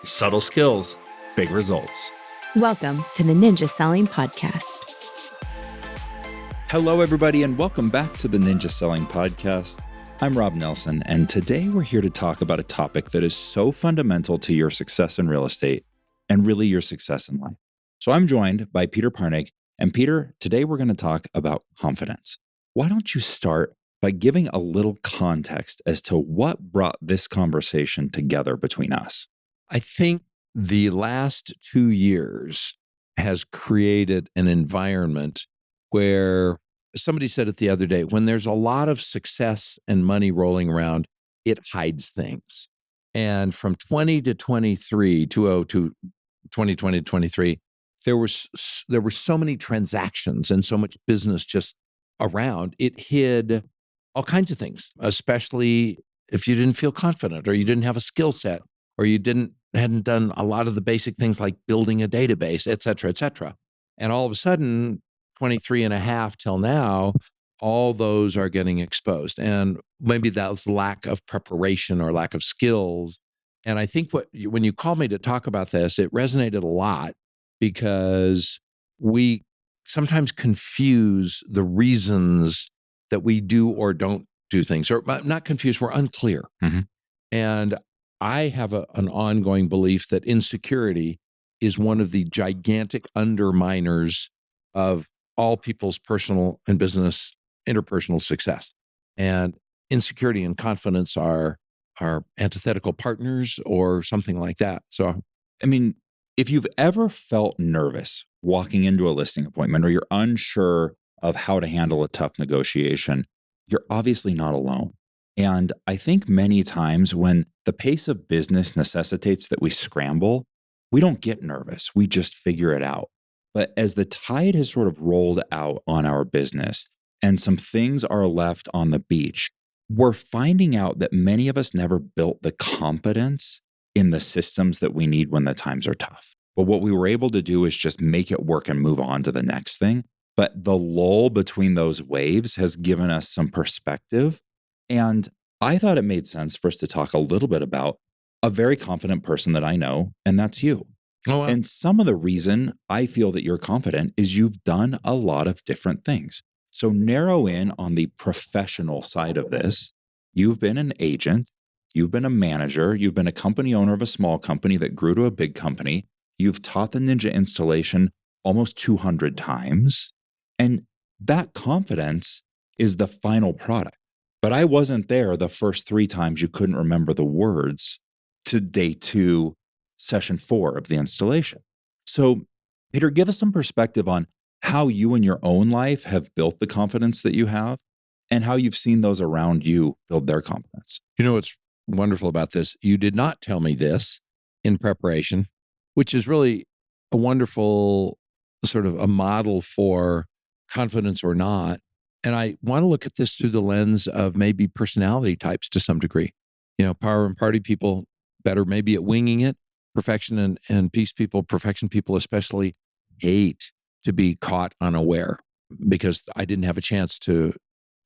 Subtle skills, big results. Welcome to the Ninja Selling Podcast. Hello, everybody, and welcome back to the Ninja Selling Podcast. I'm Rob Nelson, and today we're here to talk about a topic that is so fundamental to your success in real estate and really your success in life. So I'm joined by Peter Parnegg, and Peter, today we're going to talk about confidence. Why don't you start by giving a little context as to what brought this conversation together between us? I think the last 2 years has created an environment where somebody said it the other day, when there's a lot of success and money rolling around, it hides things. And from 20 to 23, 2020 to 23, there were so many transactions and so much business just around. It hid all kinds of things, especially if you didn't feel confident or you didn't have a skill set or you hadn't done a lot of the basic things like building a database, et cetera, et cetera. And all of a sudden, 23 and a half till now, all those are getting exposed. And maybe that's lack of preparation or lack of skills. And I think when you called me to talk about this, it resonated a lot because we sometimes confuse the reasons that we do or don't do things, or not confused, we're unclear. Mm-hmm. And I have an ongoing belief that insecurity is one of the gigantic underminers of all people's personal and business interpersonal success. And insecurity and confidence are antithetical partners or something like that. So, I mean, if you've ever felt nervous walking into a listing appointment or you're unsure of how to handle a tough negotiation, you're obviously not alone. And I think many times when the pace of business necessitates that we scramble, we don't get nervous. We just figure it out. But as the tide has sort of rolled out on our business and some things are left on the beach, we're finding out that many of us never built the competence in the systems that we need when the times are tough. But what we were able to do is just make it work and move on to the next thing. But the lull between those waves has given us some perspective. And I thought it made sense for us to talk a little bit about a very confident person that I know, and that's you. Oh, wow. And some of the reason I feel that you're confident is you've done a lot of different things. So narrow in on the professional side of this. You've been an agent, you've been a manager, you've been a company owner of a small company that grew to a big company. You've taught the Ninja installation almost 200 times. And that confidence is the final product. But I wasn't there the first 3 times you couldn't remember the words to day 2, session 4 of the installation. So, Peter, give us some perspective on how you in your own life have built the confidence that you have and how you've seen those around you build their confidence. You know what's wonderful about this? You did not tell me this in preparation, which is really a wonderful sort of a model for confidence or not. And I want to look at this through the lens of maybe personality types to some degree. You know, power and party people better maybe at winging it. Perfection and peace people, perfection people especially, hate to be caught unaware because I didn't have a chance to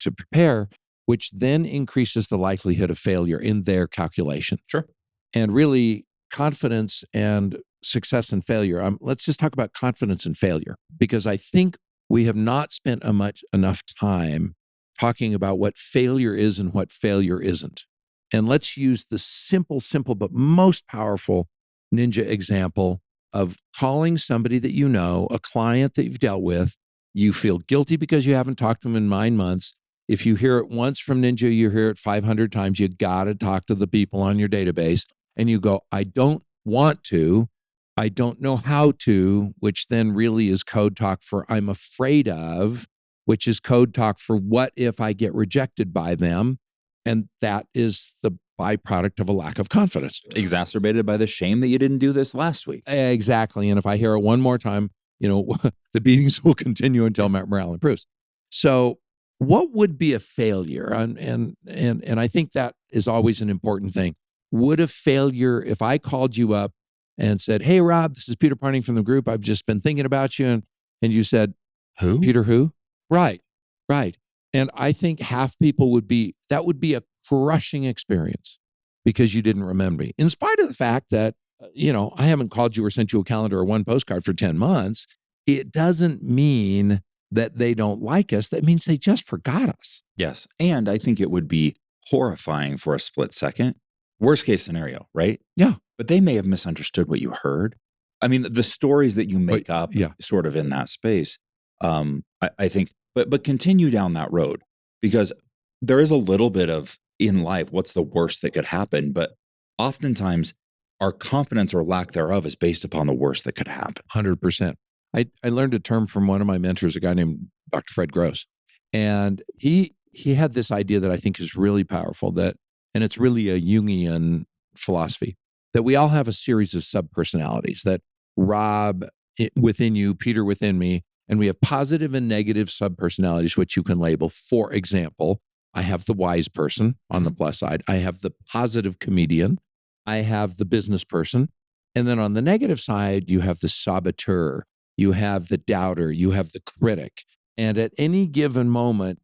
prepare, which then increases the likelihood of failure in their calculation. Sure. And really, confidence and success and failure. Let's just talk about confidence and failure, because I think we have not spent enough time talking about what failure is and what failure isn't. And let's use the simple, but most powerful ninja example of calling somebody that you know, a client that you've dealt with. You feel guilty because you haven't talked to them in 9 months. If you hear it once from Ninja, you hear it 500 times. You got to talk to the people on your database. And you go, I don't want to. I don't know how to, which then really is code talk for I'm afraid of, which is code talk for what if I get rejected by them. And that is the byproduct of a lack of confidence. Exacerbated by the shame that you didn't do this last week. Exactly. And if I hear it one more time, the beatings will continue until morale improves. So what would be a failure? And I think that is always an important thing. Would a failure, if I called you up and said, hey, Rob, this is Peter Parnegg from the group. I've just been thinking about you. And you said, who? Peter who? Right. And I think half people that would be a crushing experience because you didn't remember me. In spite of the fact that I haven't called you or sent you a calendar or one postcard for 10 months. It doesn't mean that they don't like us. That means they just forgot us. Yes. And I think it would be horrifying for a split second. Worst case scenario, right? Yeah. But they may have misunderstood what you heard. I mean, the stories that you make up sort of in that space, I think, but continue down that road, because there is a little bit of in life, what's the worst that could happen? But oftentimes our confidence or lack thereof is based upon the worst that could happen. 100%. I learned a term from one of my mentors, a guy named Dr. Fred Gross. And he had this idea that I think is really powerful, and it's really a Jungian philosophy, that we all have a series of subpersonalities, that Rob within you, Peter within me, and we have positive and negative subpersonalities, which you can label. For example, I have the wise person on the plus side. I have the positive comedian. I have the business person. And then on the negative side, you have the saboteur. You have the doubter. You have the critic. And at any given moment,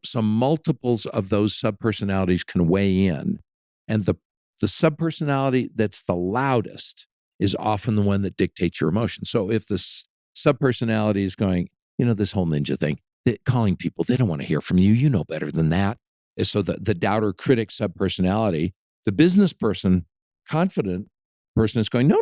some multiples of those subpersonalities can weigh in. And the subpersonality that's the loudest is often the one that dictates your emotion. So if the subpersonality is going, this whole ninja thing, calling people, they don't want to hear from you. You know better than that. And so the doubter critic subpersonality, the business person, confident person is going, no.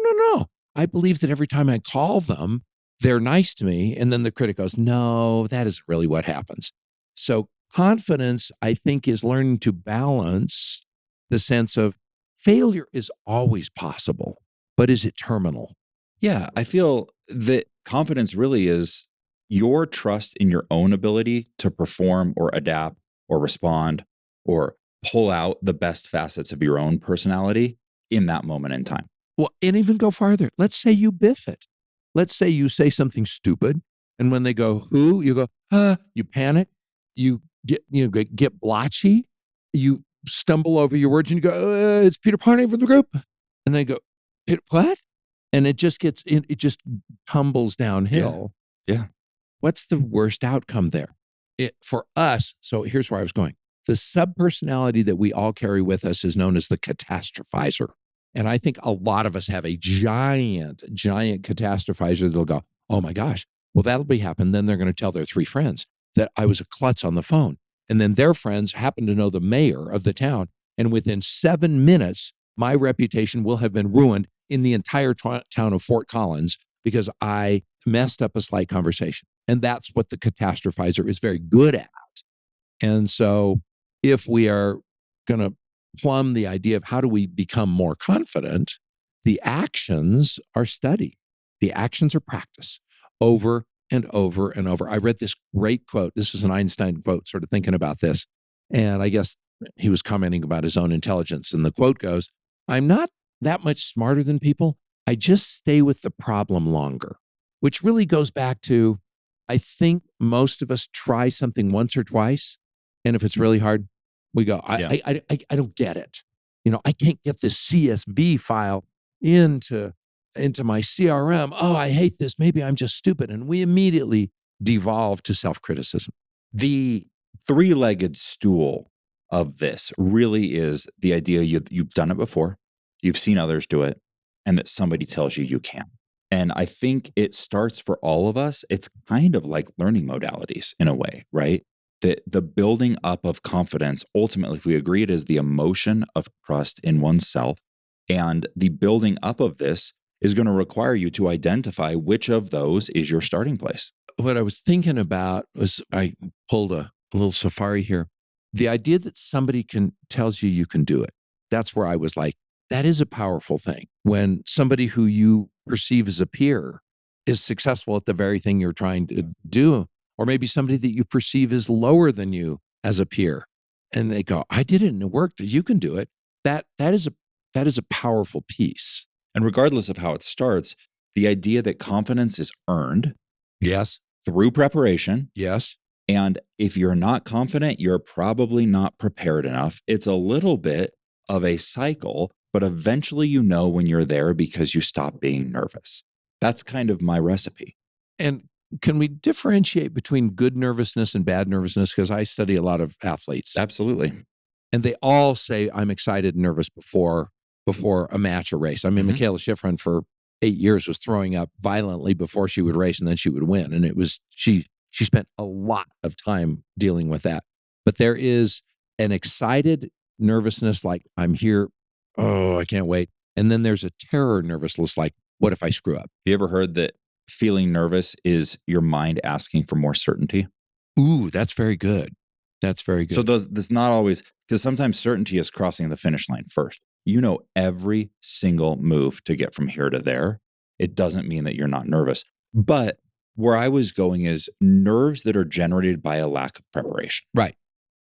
I believe that every time I call them, they're nice to me. And then the critic goes, no, that isn't really what happens. So confidence, I think, is learning to balance the sense of failure is always possible, but is it terminal? Yeah, I feel that confidence really is your trust in your own ability to perform or adapt or respond or pull out the best facets of your own personality in that moment in time. Well, and even go farther. Let's say you biff it. Let's say you say something stupid, and when they go, who? You go, you panic. You get blotchy. You stumble over your words, and you go, it's Peter Parnegg from the group. And they go, what? And it just tumbles downhill. Yeah. What's the worst outcome there? For us, so here's where I was going. The subpersonality that we all carry with us is known as the catastrophizer. And I think a lot of us have a giant catastrophizer that'll go, oh my gosh, well, that'll be happen. Then they're going to tell their 3 friends that I was a klutz on the phone. And then their friends happen to know the mayor of the town. And within 7 minutes, my reputation will have been ruined in the entire town of Fort Collins because I messed up a slight conversation. And that's what the catastrophizer is very good at. And so if we are going to plumb the idea of how do we become more confident, the actions are study. The actions are practice over and over and over. I read this great quote. This is an Einstein quote, sort of thinking about this. And I guess he was commenting about his own intelligence. And the quote goes, I'm not that much smarter than people. I just stay with the problem longer, which really goes back to, I think most of us try something once or twice. And if it's really hard, we go, I don't get it. I can't get this CSV file into my CRM. Oh, I hate this. Maybe I'm just stupid. And we immediately devolve to self-criticism. The 3-legged stool of this really is the idea you've done it before, you've seen others do it, and that somebody tells you can. And I think it starts for all of us. It's kind of like learning modalities in a way, right? That the building up of confidence, ultimately, if we agree, it is the emotion of trust in oneself. And the building up of this is going to require you to identify which of those is your starting place. What I was thinking about was, I pulled a little safari here. The idea that somebody tells you can do it. That's where I was like, that is a powerful thing. When somebody who you perceive as a peer is successful at the very thing you're trying to do, or maybe somebody that you perceive as lower than you as a peer, and they go, I did it and it worked, you can do it. That is a powerful piece. And regardless of how it starts, the idea that confidence is earned. Yes. Through preparation. Yes. And if you're not confident, you're probably not prepared enough. It's a little bit of a cycle, but eventually when you're there because you stop being nervous. That's kind of my recipe. And can we differentiate between good nervousness and bad nervousness? Because I study a lot of athletes. Absolutely. And they all say, I'm excited and nervous before before a match or race. I mean, Michaela Schifrin for 8 years was throwing up violently before she would race, and then she would win. And it was, she spent a lot of time dealing with that. But there is an excited nervousness, like, I'm here, oh, I can't wait. And then there's a terror nervousness, like, what if I screw up? You ever heard that feeling nervous is your mind asking for more certainty? Ooh, that's very good. That's very good. So that's not always, because sometimes certainty is crossing the finish line first. You know every single move to get from here to there. It doesn't mean that you're not nervous. But where I was going is nerves that are generated by a lack of preparation. Right.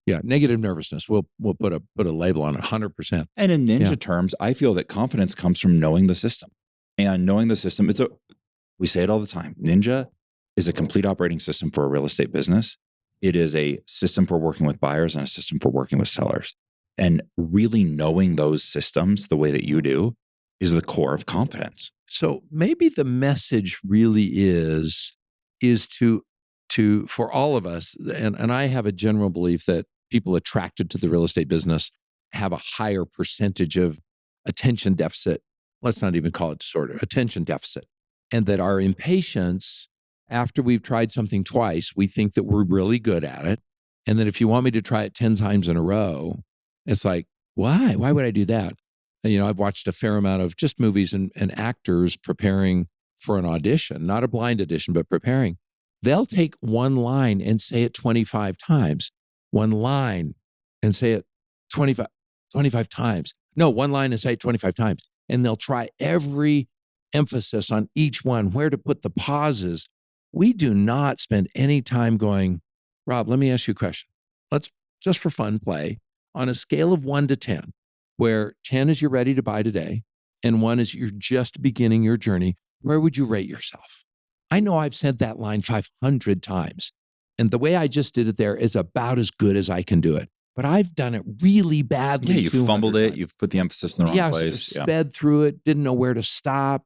Yeah. Negative nervousness. We'll put a label on it, 100%. And in ninja terms, I feel that confidence comes from knowing the system. And knowing the system, we say it all the time. Ninja is a complete operating system for a real estate business. It is a system for working with buyers and a system for working with sellers. And really knowing those systems the way that you do is the core of competence. So maybe the message really is to for all of us, and I have a general belief that people attracted to the real estate business have a higher percentage of attention deficit. Let's not even call it disorder, attention deficit. And that our impatience, after we've tried something twice, we think that we're really good at it. And that if you want me to try it 10 times in a row, it's like, why? Why would I do that? And, I've watched a fair amount of just movies and actors preparing for an audition, not a blind audition, but preparing. They'll take one line and say it 25 times. One line and say it 25 times. No, one line and say it 25 times. And they'll try every emphasis on each one, where to put the pauses. We do not spend any time going, Rob, let me ask you a question. Let's just for fun play on a scale of 1 to 10, where 10 is you're ready to buy today and 1 is you're just beginning your journey. Where would you rate yourself? I know I've said that line 500 times. And the way I just did it there is about as good as I can do it. But I've done it really badly. Yeah, you've fumbled it. You've put the emphasis in the wrong place. Sped through it, didn't know where to stop.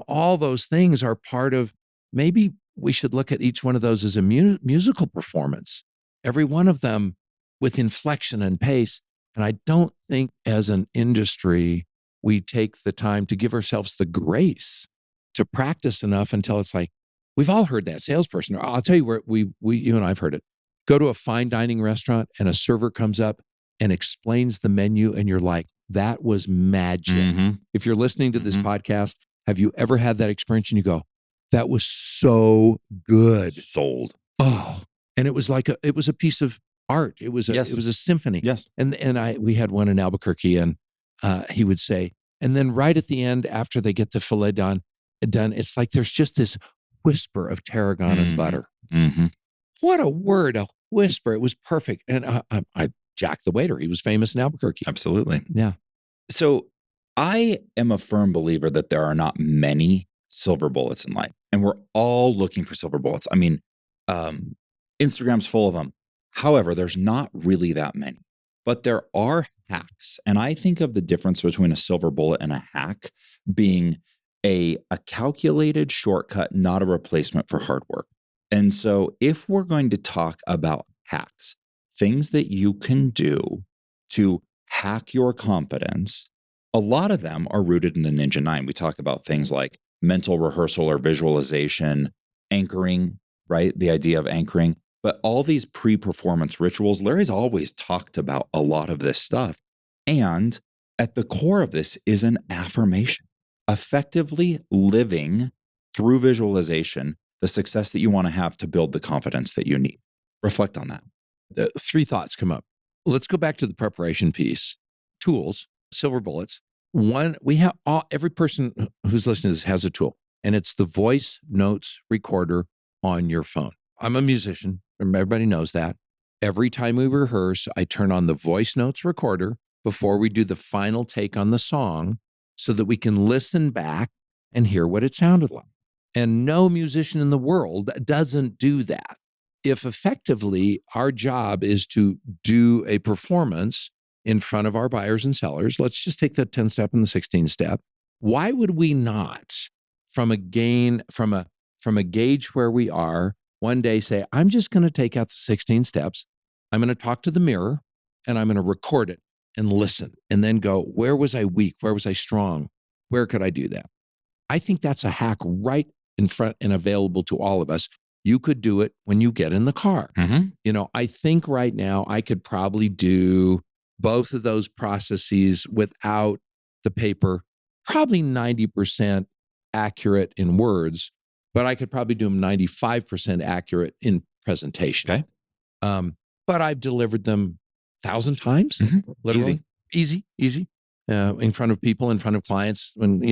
All those things are part of, maybe we should look at each one of those as a musical performance. Every one of them with inflection and pace. And I don't think as an industry, we take the time to give ourselves the grace to practice enough until it's like, we've all heard that salesperson. I'll tell you where you and I've heard it. Go to a fine dining restaurant and a server comes up and explains the menu and you're like, that was magic. Mm-hmm. If you're listening to this podcast, have you ever had that experience and you go, that was so good. Sold. Oh, and it was like it was a piece of art. It was a symphony. Yes. And we had one in Albuquerque and he would say, and then right at the end, after they get the filet done, it's like there's just this whisper of tarragon and butter. Mm-hmm. What a word, a whisper. It was perfect. And I Jack the waiter, he was famous in Albuquerque. Absolutely. Yeah. So I am a firm believer that there are not many silver bullets in life. And we're all looking for silver bullets. I mean, Instagram's full of them. However, there's not really that many. But there are hacks. And I think of the difference between a silver bullet and a hack being a calculated shortcut, not a replacement for hard work. And so if we're going to talk about hacks, things that you can do to hack your competence, a lot of them are rooted in the Ninja 9. We talk about things like mental rehearsal or visualization, anchoring, right? The idea of anchoring. But all these pre-performance rituals, Larry's always talked about a lot of this stuff. And at the core of this is an affirmation. Effectively living through visualization the success that you want to have to build the confidence that you need. Reflect on that. 3 thoughts come up. Let's go back to the preparation piece. Tools, silver bullets. One, we have every person who's listening to this has a tool, and it's the voice notes recorder on your phone. I'm a musician. Everybody knows that. Every time we rehearse, I turn on the voice notes recorder before we do the final take on the song so that we can listen back and hear what it sounded like. And no musician in the world doesn't do that. If effectively our job is to do a performance in front of our buyers and sellers, let's just take the 10 step and the 16 step. Why would we not, from a gauge where we are, one day say, I'm just going to take out the 16 steps. I'm going to talk to the mirror and I'm going to record it. and listen and then go, where was I weak? Where was I strong? Where could I do that? I think that's a hack right in front and available to all of us. You could do it when you get in the car. I think right now I could probably do both of those processes without the paper, probably 90% accurate in words, but I could probably do them 95% accurate in presentation. Okay. But I've delivered them 1,000 times, literally. Easy, in front of people, in front of clients, and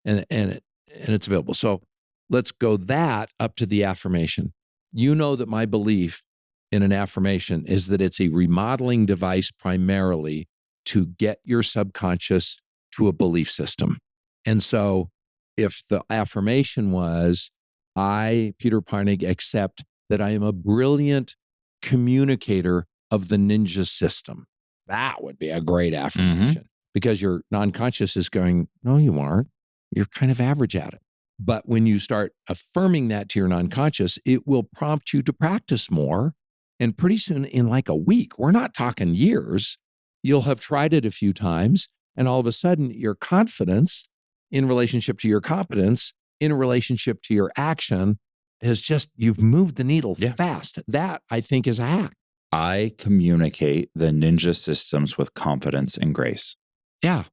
it's available. So let's go that up to the affirmation. You know that my belief in an affirmation is that it's a remodeling device primarily to get your subconscious to a belief system. And so if the affirmation was, I, Peter Parnegg, accept that I am a brilliant communicator of the ninja system, that would be a great affirmation because your non-conscious is going, no, you aren't. You're kind of average at it. But when you start affirming that to your non-conscious, it will prompt you to practice more. And pretty soon, in like a week, we're not talking years, you'll have tried it a few times. And all of a sudden, your confidence in relationship to your competence, in relationship to your action, you've moved the needle fast. That, I think, is a hack. I communicate the ninja systems with confidence and grace. Yeah.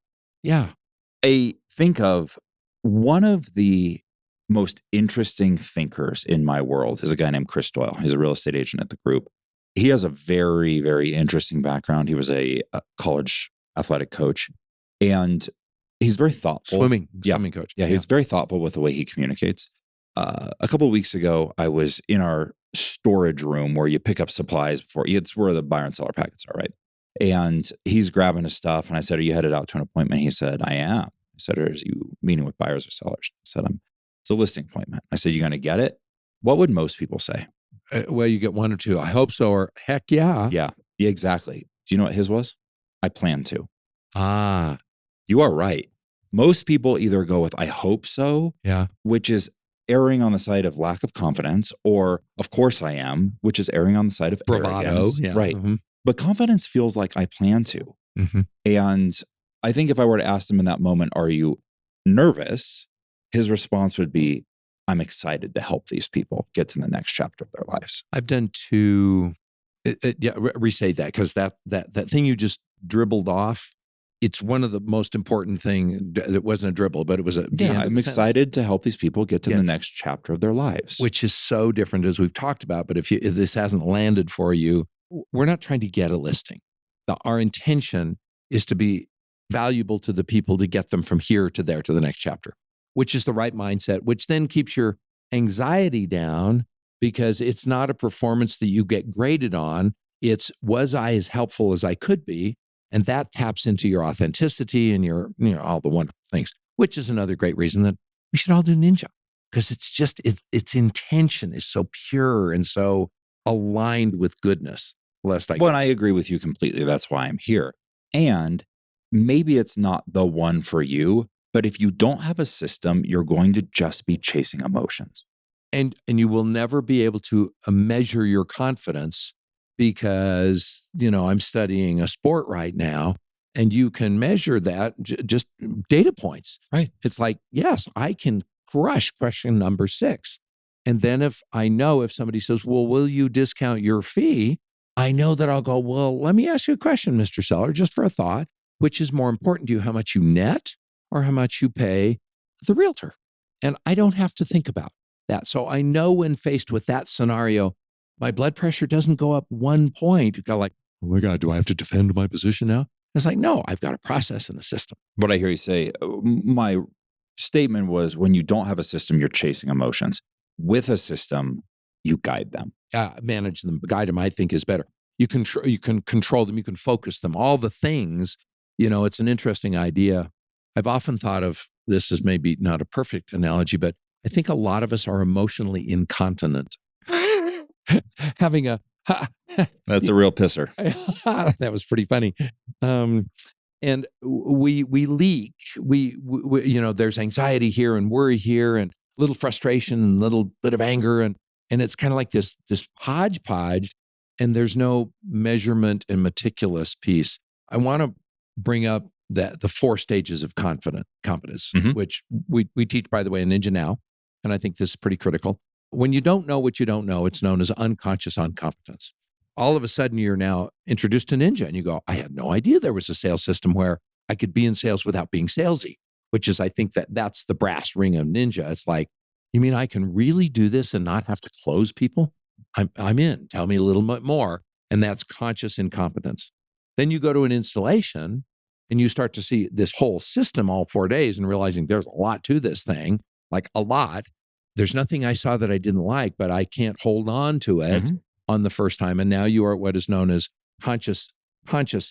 I think of one of the most interesting thinkers in my world is a guy named Chris Doyle. He's a real estate agent at the group. He has a very, very interesting background. He was a college athletic coach, and he's very thoughtful. Swimming coach. Yeah, he's very thoughtful with the way he communicates. A couple of weeks ago, I was in our storage room where you pick up supplies it's where the buyer and seller packets are, right? And he's grabbing his stuff. And I said, are you headed out to an appointment? He said, I am. I said, are you meeting with buyers or sellers? I said, it's a listing appointment. I said, you going to get it? What would most people say? Well, you get one or two. I hope so. Or heck yeah. Yeah, exactly. Do you know what his was? I plan to. You are right. Most people either go with, I hope so, which is erring on the side of lack of confidence, or of course I am, which is erring on the side of bravado. Arrogance. Yeah. Right. But confidence feels like I plan to. And I think if I were to ask him in that moment, are you nervous? His response would be, I'm excited to help these people get to the next chapter of their lives. I've done two. Resay that, because that thing you just dribbled off, it's one of the most important thing. It wasn't a dribble, but it was I'm excited to help these people get to the next chapter of their lives. Which is so different, as we've talked about. But if this hasn't landed for you, we're not trying to get a listing. Our intention is to be valuable to the people to get them from here to there to the next chapter, which is the right mindset, which then keeps your anxiety down, because it's not a performance that you get graded on. It's, was I as helpful as I could be? And that taps into your authenticity and your, all the wonderful things, which is another great reason that we should all do Ninja, because its intention is so pure and so aligned with goodness. I agree with you completely. That's why I'm here. And maybe it's not the one for you, but if you don't have a system, you're going to just be chasing emotions. And you will never be able to measure your confidence, because, I'm studying a sport right now, and you can measure that just data points. Right. It's like, yes, I can crush question number 6. And then if somebody says, well, will you discount your fee? I know that I'll go, well, let me ask you a question, Mr. Seller, just for a thought. Which is more important to you, how much you net or how much you pay the realtor? And I don't have to think about that. So I know when faced with that scenario, my blood pressure doesn't go up 1 point. You go like, oh my God, do I have to defend my position now? It's like, no, I've got a process and a system. What I hear you say, my statement was, when you don't have a system, you're chasing emotions. With a system, you guide them. Manage them, guide them, I think, is better. You can control them, you can focus them, all the things. It's an interesting idea. I've often thought of this as maybe not a perfect analogy, but I think a lot of us are emotionally incontinent. Having that's a real pisser. That was pretty funny. And we leak. We there's anxiety here and worry here and little frustration and little bit of anger, and it's kind of like this hodgepodge, and there's no measurement and meticulous piece. I want to bring up the 4 stages of competence, Mhm. which we teach, by the way, in Ninja Now. And I think this is pretty critical. When you don't know what you don't know, it's known as unconscious incompetence. All of a sudden, you're now introduced to Ninja and you go, I had no idea there was a sales system where I could be in sales without being salesy, which is, I think that's the brass ring of Ninja. It's like, you mean I can really do this and not have to close people? I'm in. Tell me a little bit more. And that's conscious incompetence. Then you go to an installation and you start to see this whole system all 4 days and realizing there's a lot to this thing, like a lot. There's nothing I saw that I didn't like, but I can't hold on to it Mhm. on the first time. And now you are at what is known as conscious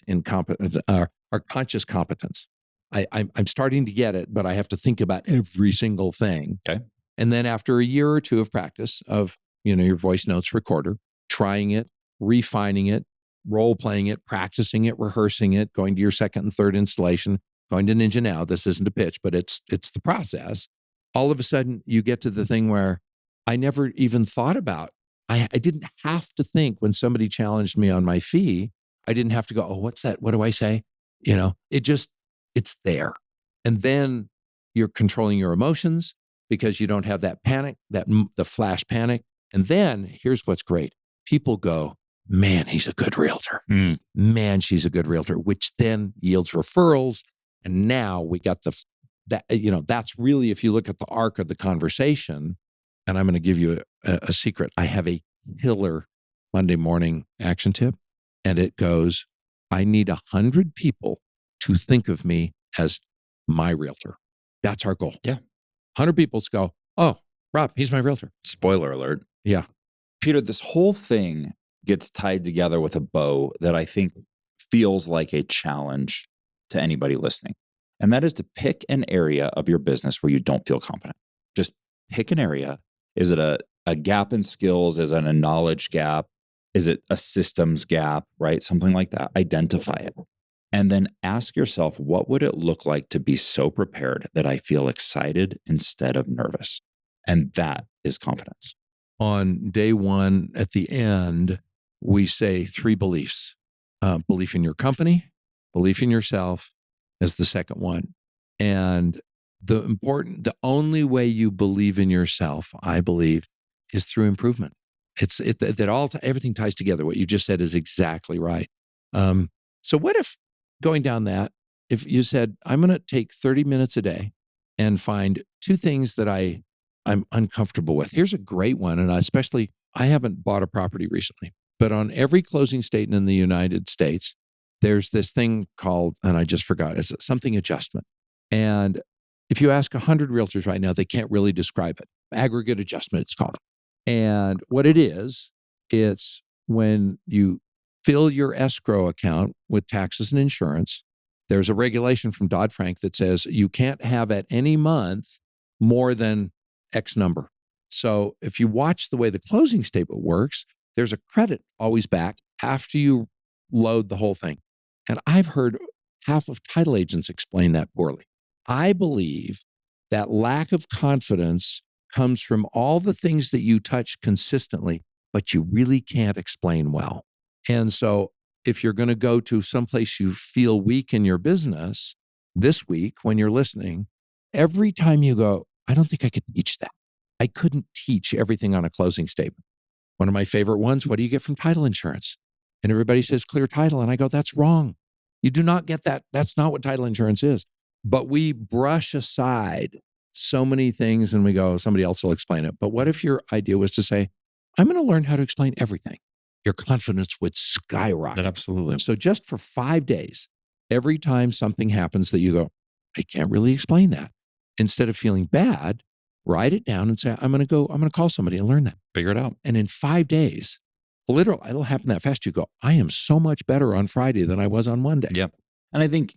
incompetence or conscious competence. I'm starting to get it, but I have to think about every single thing. Okay. And then after a year or two of practice of, your voice notes recorder, trying it, refining it, role playing it, practicing it, rehearsing it, going to your second and third installation, going to Ninja Now. This isn't a pitch, but it's the process. All of a sudden you get to the thing where I never even thought about. I didn't have to think when somebody challenged me on my fee. I didn't have to go, oh, what's that? What do I say? It's there. And then you're controlling your emotions because you don't have that panic, the flash panic. And then here's what's great. People go, man, he's a good realtor. Mm. Man, she's a good realtor, which then yields referrals. And now we got that's really, if you look at the arc of the conversation, and I'm going to give you a secret. I have a killer Monday morning action tip, and it goes, I need 100 people to think of me as my realtor. That's our goal. Yeah. 100 people go, oh, Rob, he's my realtor. Spoiler alert. Yeah. Peter, this whole thing gets tied together with a bow that I think feels like a challenge to anybody listening. And that is to pick an area of your business where you don't feel confident. Just pick an area. Is it a gap in skills? Is it a knowledge gap? Is it a systems gap, right? Something like that. Identify it. And then ask yourself, what would it look like to be so prepared that I feel excited instead of nervous? And that is confidence. On day one, at the end, we say 3 beliefs. Belief in your company, belief in yourself is the second one. And the only way you believe in yourself, I believe, is through improvement. Everything ties together. What you just said is exactly right. So what if going down that, if you said, I'm going to take 30 minutes a day and find 2 things that I'm uncomfortable with. Here's a great one. And I haven't bought a property recently, but on every closing statement in the United States, there's this thing called, and I just forgot, it's something adjustment. And if you ask 100 realtors right now, they can't really describe it. Aggregate adjustment, it's called. And what it is, it's when you fill your escrow account with taxes and insurance, there's a regulation from Dodd-Frank that says you can't have at any month more than X number. So if you watch the way the closing statement works, there's a credit always back after you load the whole thing. And I've heard half of title agents explain that poorly. I believe that lack of confidence comes from all the things that you touch consistently, but you really can't explain well. And so if you're going to go to someplace you feel weak in your business this week when you're listening, every time you go, I don't think I could teach that. I couldn't teach everything on a closing statement. One of my favorite ones, what do you get from title insurance? And everybody says clear title. And I go, that's wrong. You do not get that. That's not what title insurance is. But we brush aside so many things and we go, somebody else will explain it. But what if your idea was to say, I'm going to learn how to explain everything? Your confidence would skyrocket. Absolutely. So just for 5 days, every time something happens that you go, I can't really explain that. Instead of feeling bad, write it down and say, I'm going to call somebody and learn that. Figure it out. And in 5 days, literally, it'll happen that fast. You go, I am so much better on Friday than I was on Monday. Yep. And I think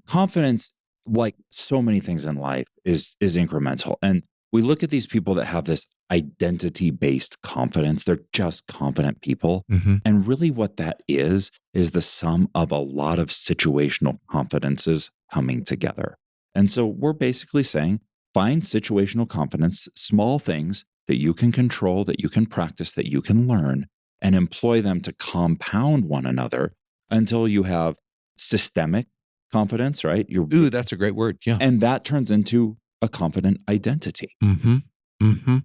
confidence, like so many things in life, is incremental. And we look at these people that have this identity-based confidence. They're just confident people. Mm-hmm. And really what that is the sum of a lot of situational confidences coming together. And so we're basically saying, find situational confidence, small things that you can control, that you can practice, that you can learn, and employ them to compound one another until you have systemic competence, right? Ooh, that's a great word. Yeah. And that turns into a confident identity. Mm-hmm. Mm-hmm.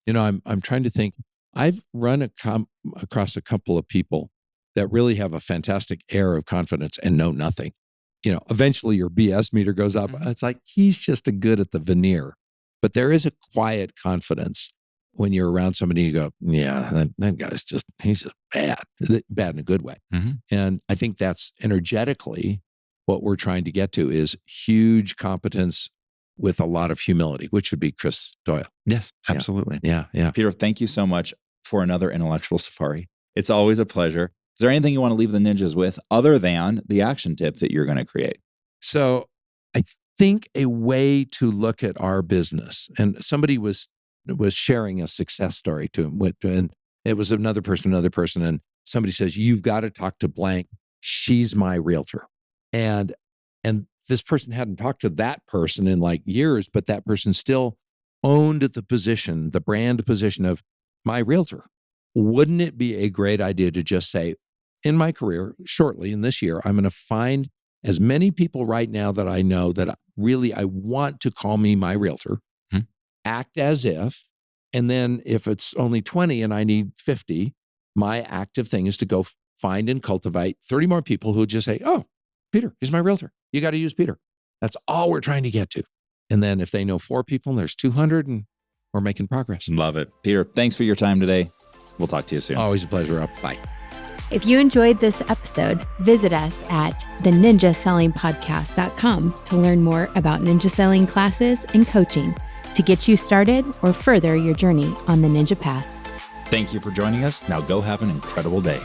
You know, I'm trying to think. I've run across a couple of people that really have a fantastic air of confidence and know nothing. You know, eventually your BS meter goes up. Mm-hmm. It's like, he's just a good at the veneer. But there is a quiet confidence when you're around somebody, you go, yeah, that guy's he's just bad in a good way. Mm-hmm. And I think that's energetically what we're trying to get to is huge competence with a lot of humility, which would be Chris Doyle. Yes, absolutely. Yeah. Peter, thank you so much for another intellectual safari. It's always a pleasure. Is there anything you want to leave the ninjas with other than the action tip that you're going to create? So I think a way to look at our business, and somebody was sharing a success story to him, and it was another person, and somebody says, you've got to talk to blank. She's my realtor. And this person hadn't talked to that person in like years, but that person still owned the position, the brand position of my realtor. Wouldn't it be a great idea to just say, in my career, shortly in this year, I'm going to find as many people right now that I know that really I want to call me my realtor, act as if, and then if it's only 20 and I need 50, my active thing is to go find and cultivate 30 more people who just say, oh, Peter, he's my realtor. You got to use Peter. That's all we're trying to get to. And then if they know 4 people, there's 200 and we're making progress. Love it. Peter, thanks for your time today. We'll talk to you soon. Always a pleasure. Bye. If you enjoyed this episode, visit us at theninjasellingpodcast.com to learn more about ninja selling classes and coaching to get you started or further your journey on the ninja path. Thank you for joining us. Now go have an incredible day.